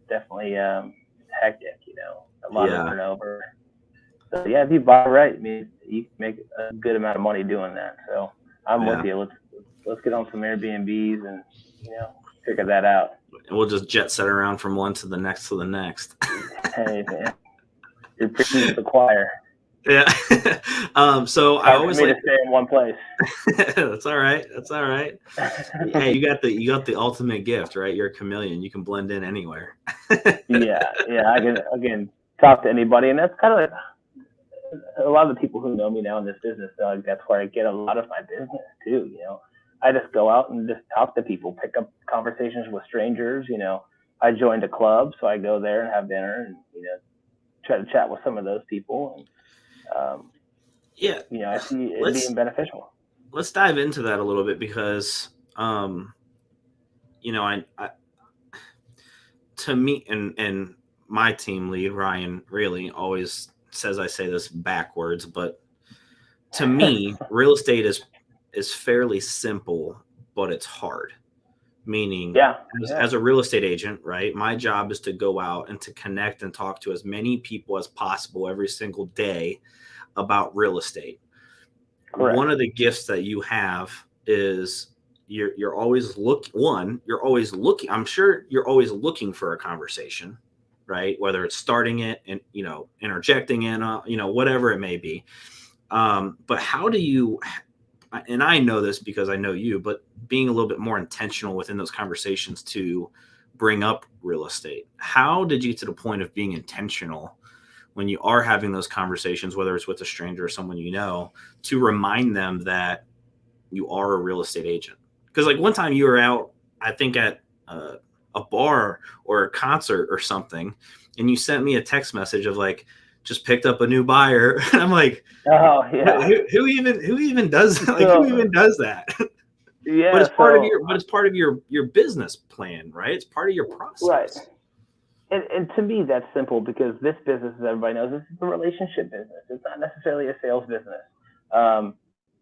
definitely it's hectic. A lot of yeah, turnover. So yeah, if you buy right, I mean, you can make a good amount of money doing that. So I'm with yeah. you. Let's get on some Airbnbs and figure that out. And we'll just jet set around from one to the next to the next. Hey man, you're preaching to the choir. Yeah. So It's I hard for always me to like. stay in one place. That's all right. That's all right. Hey, you got the ultimate gift, right? You're a chameleon. You can blend in anywhere. Yeah. I can again talk to anybody, and that's kind of like a lot of the people who know me now in this business. Like, that's where I get a lot of my business too. I just go out and just talk to people, pick up conversations with strangers. I joined a club, so I go there and have dinner, and try to chat with some of those people, and Yeah. I see it being Let's beneficial. let's dive into that a little bit because I to me and my team lead Ryan really always says I say this backwards, but to me, real estate is fairly simple, but it's hard. Meaning, Yeah, as a real estate agent, right? My job is to go out and to connect and talk to as many people as possible every single day about real estate. One correct. of the gifts that you have is you're always you're always looking. I'm sure you're always looking for a conversation, right? Whether it's starting it and interjecting in, whatever it may be. But how do you, and I know this because I know you, but being a little bit more intentional within those conversations to bring up real estate, how did you get to the point of being intentional when you are having those conversations, whether it's with a stranger or someone to remind them that you are a real estate agent? Because like one time you were out, I think at a bar or a concert or something, and you sent me a text message of like, just picked up a new buyer. And I'm like, Oh yeah. who even does that? Like, who So even does that? But yeah. it's part of So your business plan, right? It's part of your right. process. And to me, that's simple, because this business, as everybody knows, this is a relationship business. It's not necessarily a sales business. Um,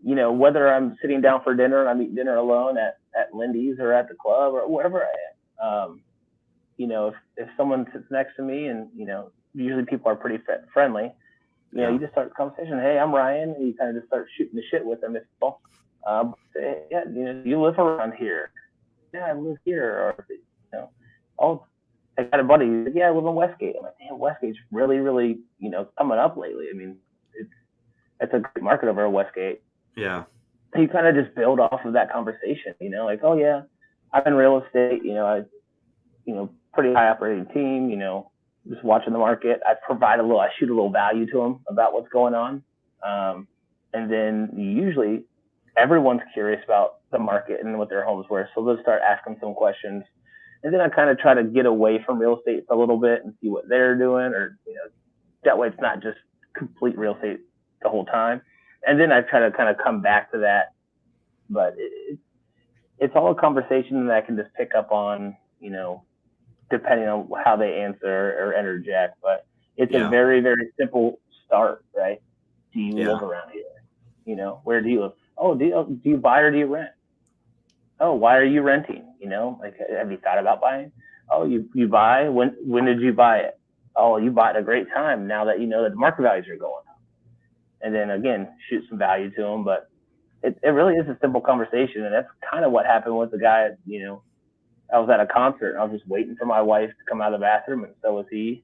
whether I'm sitting down for dinner and I'm eating dinner alone at Lindy's or at the club or wherever I am, if someone sits next to me, and usually people are pretty friendly. Yeah. You just start the conversation. Hey, I'm Ryan. And you kind of just start shooting the shit with them. If people, say, yeah, you live around here. Yeah, I live here. Or oh, I got a buddy. He's like, yeah, I live in Westgate. I'm like, damn, Westgate's really, really, coming up lately. I mean, it's a great market over at Westgate. Yeah. You kind of just build off of that conversation. Like, oh yeah, I'm in real estate. Pretty high operating team. Just watching the market. I shoot a little value to them about what's going on, and then usually everyone's curious about the market and what their homes were, so they'll start asking some questions, and then I kind of try to get away from real estate for a little bit and see what they're doing, or that way it's not just complete real estate the whole time, and then I try to kind of come back to that, but it's all a conversation that I can just pick up on, depending on how they answer or interject. But it's a Yeah. very, very simple start, right? Do you Yeah. live around here? Where do you live? Oh, do you buy or do you rent? Oh, why are you renting? Like, have you thought about buying? Oh, you buy. When did you buy it? Oh, you bought at a great time. Now that you know that the market values are going up, and then again, shoot some value to them. But it really is a simple conversation, and that's kind of what happened with the guy. I was at a concert and I was just waiting for my wife to come out of the bathroom, and so was he.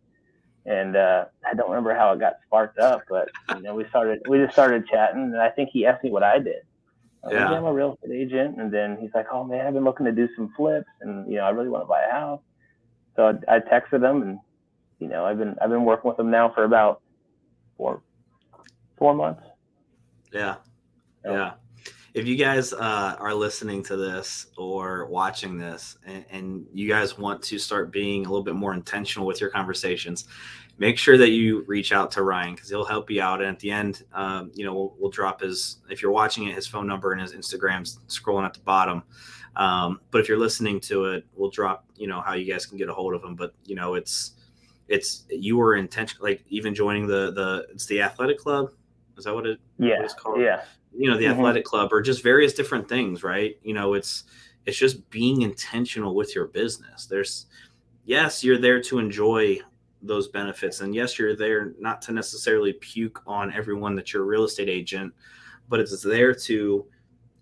And I don't remember how it got sparked up, but we just started chatting, and I think he asked me what I did. I was like, yeah, Yeah. I'm a real estate agent. And then he's like, oh man, I've been looking to do some flips, and I really want to buy a house. So I texted him, and I've been working with him now for about 4 months. Yeah. So Yeah. If you guys are listening to this or watching this, and you guys want to start being a little bit more intentional with your conversations, make sure that you reach out to Ryan, because he'll help you out. And at the end, we'll drop his, if you're watching it, his phone number and his Instagram's scrolling at the bottom. But if you're listening to it, we'll drop, how you guys can get a hold of him. But, it's you were intentional, like even joining it's the athletic club. Is that what yeah, it's called? yeah, The hmm athletic club, or just various different things, right? It's just being intentional with your business. Yes, you're there to enjoy those benefits, and yes, you're there not to necessarily puke on everyone that you're a real estate agent, but it's there to,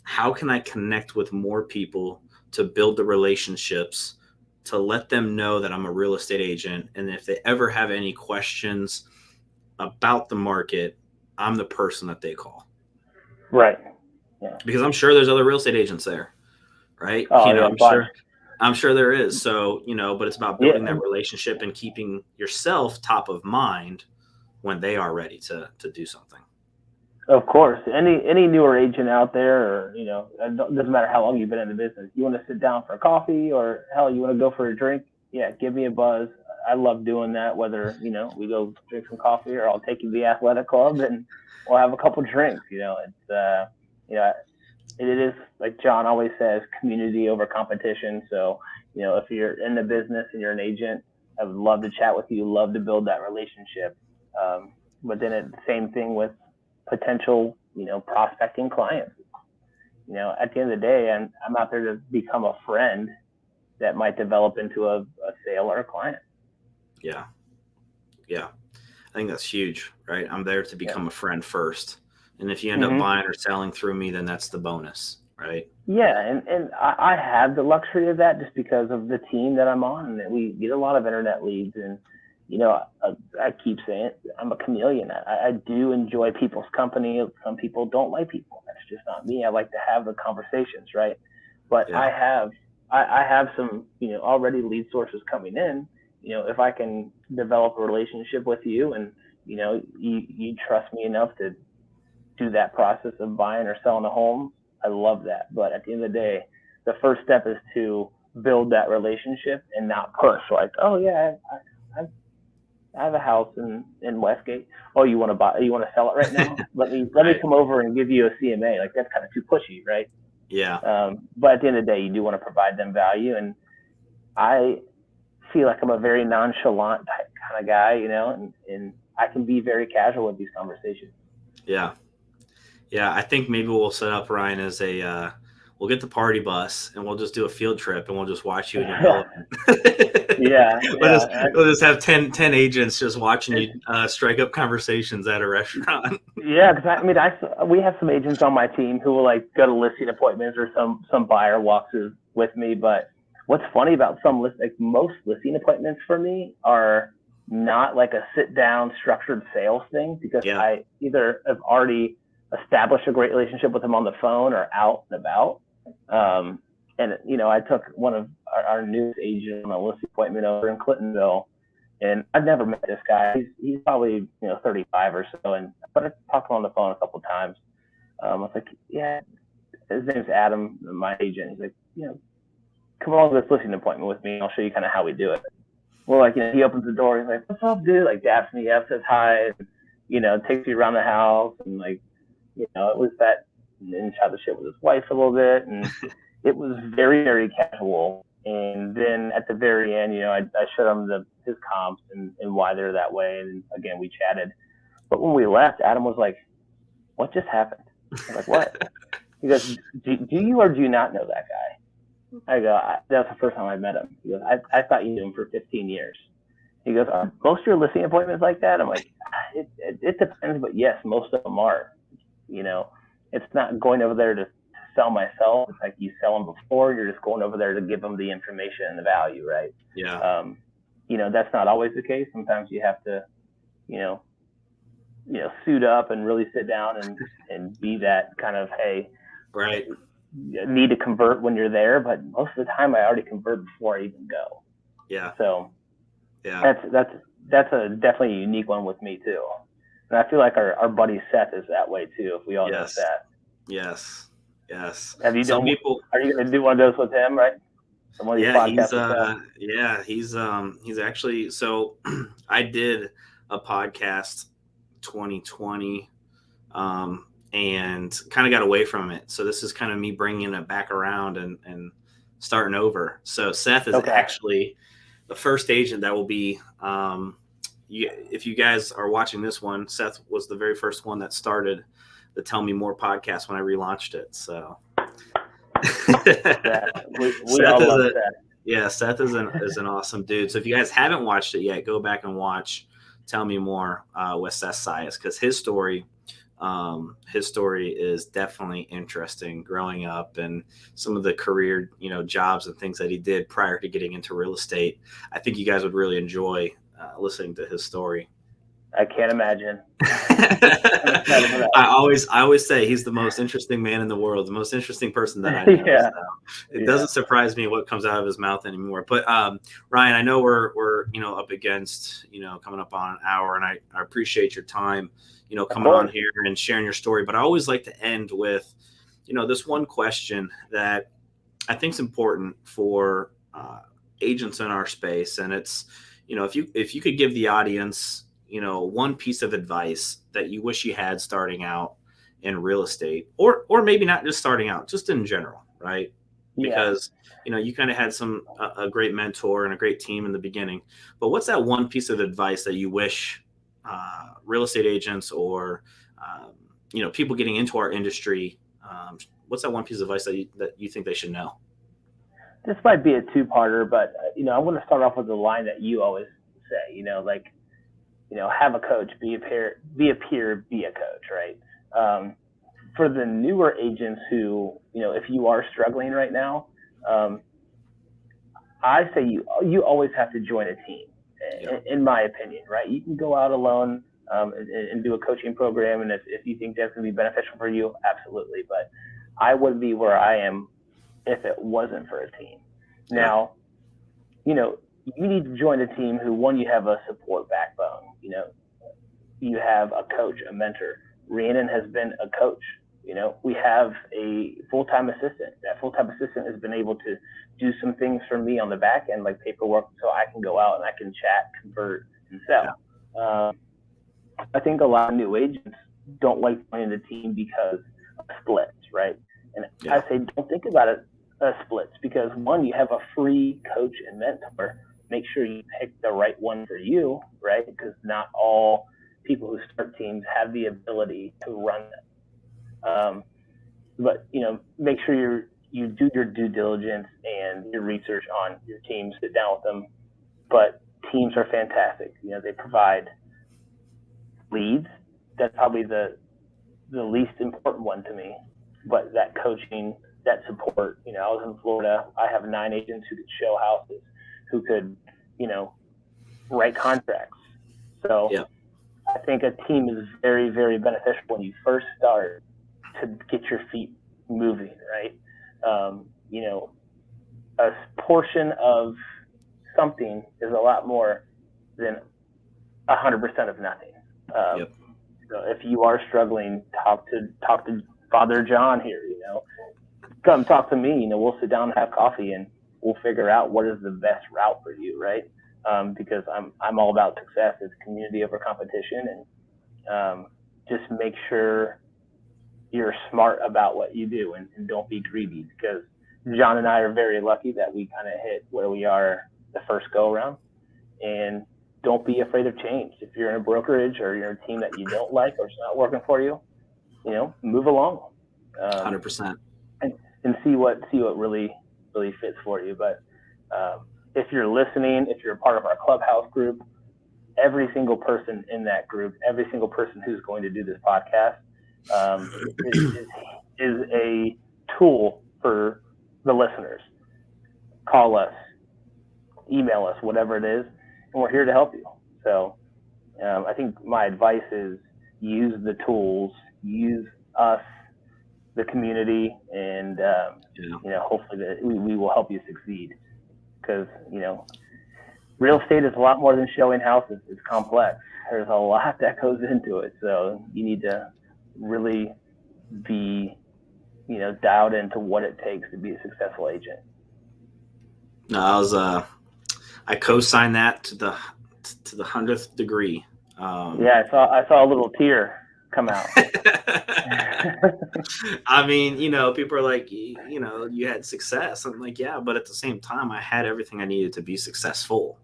how can I connect with more people to build the relationships, to let them know that I'm a real estate agent, and if they ever have any questions about the market, I'm the person that they call. right, yeah. Because I'm sure there's other real estate agents there, right? Oh yeah, bunch. I'm sure there is. So, but it's about building Yeah, that relationship and keeping yourself top of mind when they are ready to do something. of course. Any newer agent out there, or it doesn't matter how long you've been in the business. You want to sit down for a coffee, or hell, you want to go for a drink? Yeah, give me a buzz. I love doing that. Whether we go drink some coffee, or I'll take you to the athletic club and we'll have a couple drinks. It's you know it is, like John always says, community over competition. So if you're in the business and you're an agent, I would love to chat with you. Love to build that relationship. But then the same thing with potential, prospecting clients. At the end of the day, I'm out there to become a friend that might develop into a sale or a client. Yeah. Yeah. I think that's huge, right? I'm there to Yeah. become a friend first. And if you end up hmm buying or selling through me, then that's the bonus, right? Yeah, and I have the luxury of that just because of the team that I'm on, and that we get a lot of internet leads. And I keep saying it, I'm a chameleon. I do enjoy people's company. Some people don't like people. That's just not me. I like to have the conversations, right? But Yeah. I have some already lead sources coming in. If I can develop a relationship with you, and you trust me enough to do that process of buying or selling a home, I love that. But at the end of the day, the first step is to build that relationship and not push like, oh yeah, I have a house in Westgate. Oh, you want to buy? You want to sell it right now? Let me Right. come over and give you a CMA. Like that's kind of too pushy, right? Yeah. But at the end of the day, you do want to provide them value, and I feel like I'm a very nonchalant kind of guy, and I can be very casual with these conversations. Yeah. Yeah, I think maybe we'll set up Ryan as we'll get the party bus and we'll just do a field trip and we'll just watch you in your element. Yeah, we'll yeah. just we'll just have 10 agents just watching you strike up conversations at a restaurant. Yeah, because I mean, we have some agents on my team who will like go to listing appointments, or some buyer walks with me. But what's funny about like most listing appointments for me are not like a sit down structured sales thing, because Yeah. I either have already established a great relationship with them on the phone or out and about. Um, and I took one of our newest agents on a listing appointment over in Clintonville, and I've never met this guy. He's probably 35 or so, but I talked to him on the phone a couple of times. I was like, yeah, his name's Adam, my agent. He's like, come along to this listing appointment with me, and I'll show you kind of how we do it. Well, like, he opens the door. He's like, what's up, dude? Like, daps me up, says hi, and, takes me around the house, and like, it was that, and shot the shit with his wife a little bit, and it was very, very casual. And then at the very end, I showed him his comps and why they're that way. And again, we chatted. But when we left, Adam was like, what just happened? I was like, what? He goes, do you or do you not know that guy? I go, that's the first time I met him. He goes, I thought you knew him for 15 years. He goes, are most of your listing appointments like that? I'm like, it depends, but yes, most of them are. It's not going over there to sell myself. It's like you sell them before. You're just going over there to give them the information and the value, right? Yeah. that's not always the case. Sometimes you have to, you know, suit up and really sit down and be that kind of, hey, Right. need to convert when you're there. But most of the time, I already convert before I even go. Yeah. So Yeah. that's a definitely a unique one with me too. And I feel like our buddy Seth is that way too. If we all know Yes. Seth. Yes. Yes. Have you Some done? people. Are you going to do one of those with him? Right? One of these Yeah, podcasts with Seth. he's actually, so I did a podcast 2020, and kind of got away from it. So this is kind of me bringing it back around and starting over. So Seth is Okay. actually the first agent that will be, if you guys are watching this one, Seth was the very first one that started the Tell Me More podcast when I relaunched it. So Seth, we Seth all is love a Seth. yeah, Seth is an awesome dude. So if you guys haven't watched it yet, go back and watch Tell Me More with Seth Sias, because his story is definitely interesting growing up and some of the career, jobs and things that he did prior to getting into real estate. I think you guys would really enjoy listening to his story. I can't imagine. I always say he's the most interesting man in the world, the most interesting person that I know. Yeah. So it doesn't surprise me what comes out of his mouth anymore. But Ryan, I know we're up against coming up on an hour, and I appreciate your time coming on here and sharing your story. But I always like to end with this one question that I think is important for agents in our space, and it's if you could give the audience one piece of advice that you wish you had starting out in real estate, or maybe not just starting out, just in general, right? Because you kind of had a great mentor and a great team in the beginning, but what's that one piece of advice that you wish real estate agents or people getting into our industry, what's that one piece of advice that you think they should know? This might be a two-parter, but I want to start off with the line that you always say, have a coach, be a peer, be a coach, right? For the newer agents who, if you are struggling right now, I say you always have to join a team, in my opinion, right? You can go out alone and do a coaching program, and if you think that's going to be beneficial for you, absolutely. But I wouldn't be where I am if it wasn't for a team. Now, you need to join a team who, one, you have a support backbone. You have a coach, a mentor. Rhiannon has been a coach. We have a full-time assistant. That full-time assistant has been able to do some things for me on the back end, like paperwork, so I can go out and I can chat, convert, and sell. I think a lot of new agents don't like joining the team because of splits, right? And I say don't think about it as splits, because one, you have a free coach and mentor. Make sure you pick the right one for you, right? Because not all people who start teams have the ability to run them. But make sure you do your due diligence and your research on your team. Sit down with them. But teams are fantastic. They provide leads. That's probably the least important one to me. But that coaching, that support. I was in Florida. I have 9 agents who could show houses, who could write contracts. So I think a team is very, very beneficial when you first start to get your feet moving, right? A portion of something is a lot more than 100% of nothing. So if you are struggling, talk to Father John here. Come talk to me. We'll sit down and have coffee, and we'll figure out what is the best route for you, right? Because I'm all about success. It's community over competition, and just make sure you're smart about what you do, and don't be greedy, because John and I are very lucky that we kind of hit where we are the first go around. And don't be afraid of change. If you're in a brokerage or you're in a team that you don't like or it's not working for you, move along. 100%. And see what really fits for you. But if you're listening, if you're a part of our clubhouse group, every single person in that group, every single person who's going to do this podcast is a tool for the listeners. Call us, email us, whatever it is, and we're here to help you. So I think my advice is use the tools, use us, the community, and hopefully that we will help you succeed. Because real estate is a lot more than showing houses. It's complex. There's a lot that goes into it. So you need to really be dialed into what it takes to be a successful agent. No, I co-signed that to the 100th degree. Yeah, I saw a little tear come out. I mean, people are like, you had success. I'm like, yeah, but at the same time, I had everything I needed to be successful,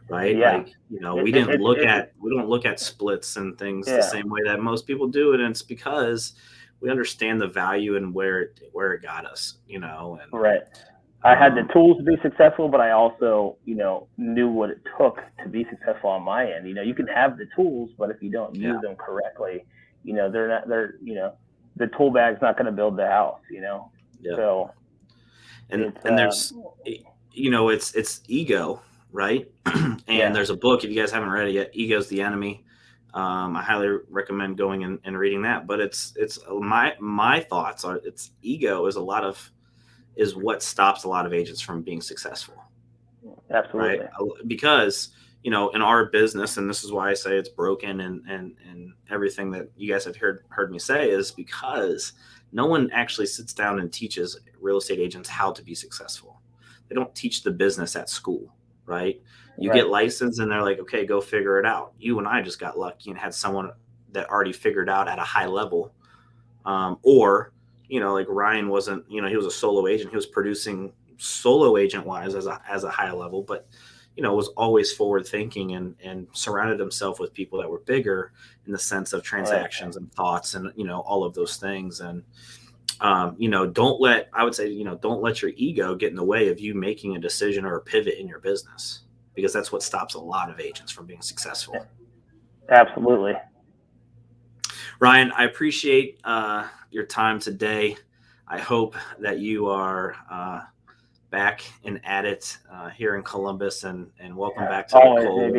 right? Yeah. Like, we don't look at splits and things the same way that most people do it, and it's because we understand the value and where it got us, and right. I had the tools to be successful, but I also, knew what it took to be successful on my end. You can have the tools, but if you don't use them correctly, the tool bag's not going to build the house, Yeah. So, and there's, it's ego, right? And there's a book, if you guys haven't read it yet, Ego's the Enemy. I highly recommend going and reading that. But it's my thoughts are, it's ego is what stops a lot of agents from being successful. Absolutely. Right? Because, in our business, and this is why I say it's broken and everything that you guys have heard me say, is because no one actually sits down and teaches real estate agents how to be successful. They don't teach the business at school, right? You get licensed and they're like, okay, go figure it out. You and I just got lucky and had someone that already figured out at a high level. Or, like Ryan wasn't, he was a solo agent. He was producing solo agent wise as a high level, but, was always forward thinking and surrounded himself with people that were bigger in the sense of transactions and thoughts and, all of those things. And, don't let your ego get in the way of you making a decision or a pivot in your business, because that's what stops a lot of agents from being successful. Absolutely. Ryan, I appreciate your time today. I hope that you are back and at it here in Columbus, and welcome back to the cold.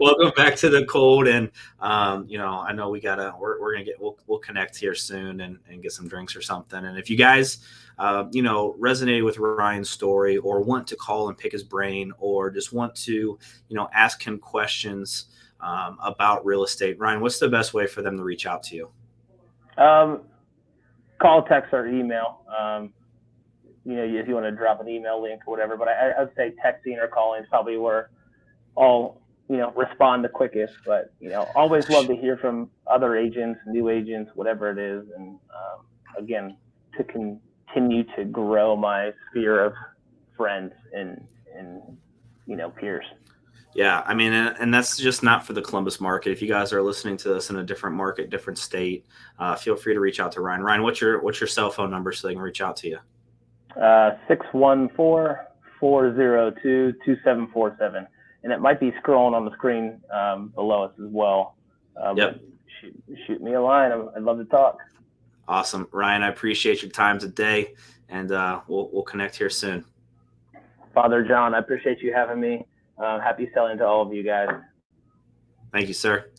Welcome back to the cold. And I know we'll connect here soon and get some drinks or something. And if you guys resonated with Ryan's story, or want to call and pick his brain, or just want to ask him questions about real estate, Ryan, what's the best way for them to reach out to you? Call, text, or email. If you want to drop an email link or whatever, but I'd say texting or calling is probably where I'll, respond the quickest. But, always love to hear from other agents, new agents, whatever it is. And again, to continue to grow my sphere of friends and peers. Yeah, I mean, and that's just not for the Columbus market. If you guys are listening to this in a different market, different state, feel free to reach out to Ryan. Ryan, what's your cell phone number so they can reach out to you? 614-402-2747. And it might be scrolling on the screen below us as well. Yep. Shoot me a line. I'd love to talk. Awesome. Ryan, I appreciate your time today, and we'll connect here soon. Father John, I appreciate you having me. Happy selling to all of you guys. Thank you, sir.